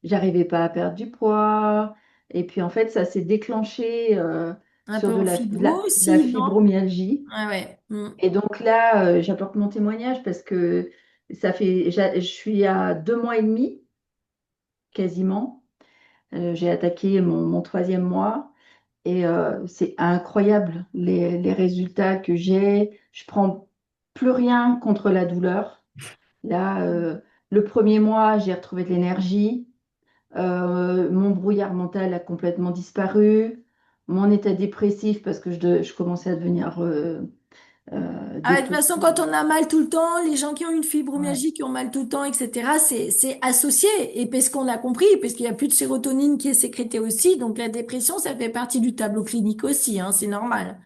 j'arrivais pas à perdre du poids. Et puis en fait, ça s'est déclenché Un peu sur de en la, de fibro de la aussi, non? fibromyalgie. Ah ouais. Mm. Et donc là, j'apporte mon témoignage parce que je suis à 2 mois et demi, quasiment. J'ai attaqué mon troisième mois. Et c'est incroyable les résultats que j'ai. Je prends plus rien contre la douleur. Là, le premier mois, j'ai retrouvé de l'énergie. Mon brouillard mental a complètement disparu. Mon état dépressif, parce que je commençais à devenir Ah, de toute façon, dépressive. quand on a mal tout le temps, les gens qui ont une Ouais. fibromyalgie, qui ont mal tout le temps, etc., c'est associé. Et parce qu'on a compris, parce qu'il n'y a plus de sérotonine qui est sécrétée aussi, donc la dépression, ça fait partie du tableau clinique aussi, hein, c'est normal.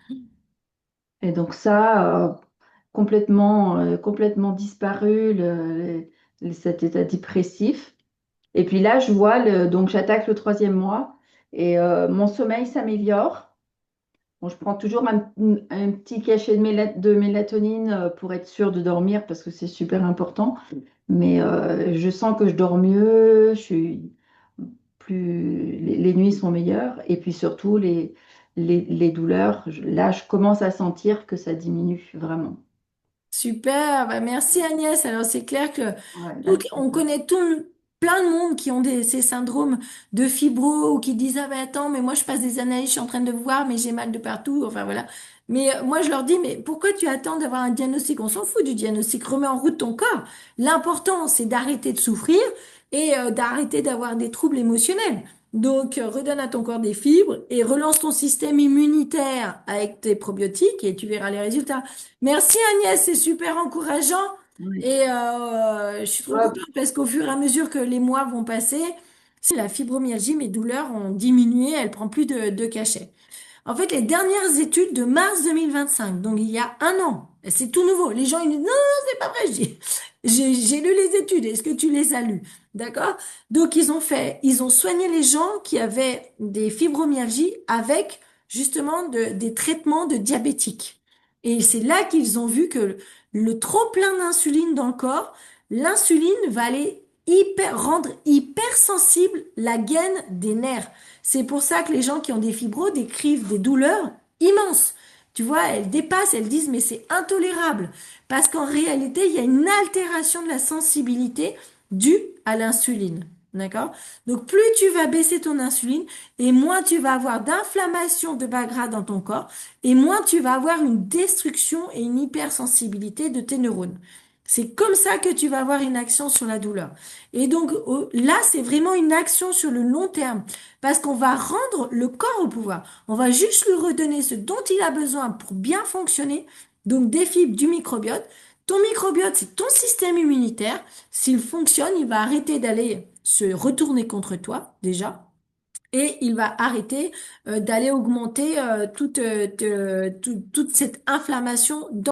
Et donc ça, complètement disparu, cet état dépressif. Et puis là, je vois, donc j'attaque le troisième mois et mon sommeil s'améliore. Bon, je prends toujours un petit cachet de mélatonine pour être sûre de dormir parce que c'est super important. Mais je sens que je dors mieux, je suis les nuits sont meilleures. Et puis surtout, les douleurs, là, je commence à sentir que ça diminue vraiment. Super, bah merci Agnès. Alors c'est clair que Ouais, là, c'est on top. connaît plein de monde qui ont ces syndromes de fibro ou qui disent ah ben attends mais moi je passe des analyses, je suis en train de voir mais j'ai mal de partout. Enfin voilà. Mais moi je leur dis mais pourquoi tu attends d'avoir un diagnostic? On s'en fout du diagnostic. Remets en route ton corps. L'important c'est d'arrêter de souffrir et d'arrêter d'avoir des troubles émotionnels. Donc, redonne à ton corps des fibres et relance ton système immunitaire avec tes probiotiques et tu verras les résultats. Merci Agnès, c'est super encourageant Oui. et je suis trop Ouais, contente parce qu'au fur et à mesure que les mois vont passer, la fibromyalgie, mes douleurs ont diminué, elle prend plus de cachet. En fait, les dernières études de mars 2025, donc il y a un an, et c'est tout nouveau. Les gens ils disent non, non, c'est pas vrai. J'ai lu les études. Est-ce que tu les as lues? D'accord? Donc ils ont soigné les gens qui avaient des fibromyalgies avec justement des traitements de diabétiques. Et c'est là qu'ils ont vu que le trop plein d'insuline dans le corps, l'insuline va aller rendre hyper sensible la gaine des nerfs. C'est pour ça que les gens qui ont des fibros décrivent des douleurs immenses. Tu vois, elles dépassent, elles disent, mais c'est intolérable. Parce qu'en réalité, il y a une altération de la sensibilité due à l'insuline. D'accord? Donc, plus tu vas baisser ton insuline, et moins tu vas avoir d'inflammation de bas gras dans ton corps, et moins tu vas avoir une destruction et une hypersensibilité de tes neurones. C'est comme ça que tu vas avoir une action sur la douleur. Et donc, là, c'est vraiment une action sur le long terme. Parce qu'on va rendre le corps au pouvoir. On va juste lui redonner ce dont il a besoin pour bien fonctionner. Donc des fibres du microbiote. Ton microbiote, c'est ton système immunitaire. S'il fonctionne, il va arrêter d'aller se retourner contre toi, déjà. Et il va arrêter d'aller augmenter toute cette inflammation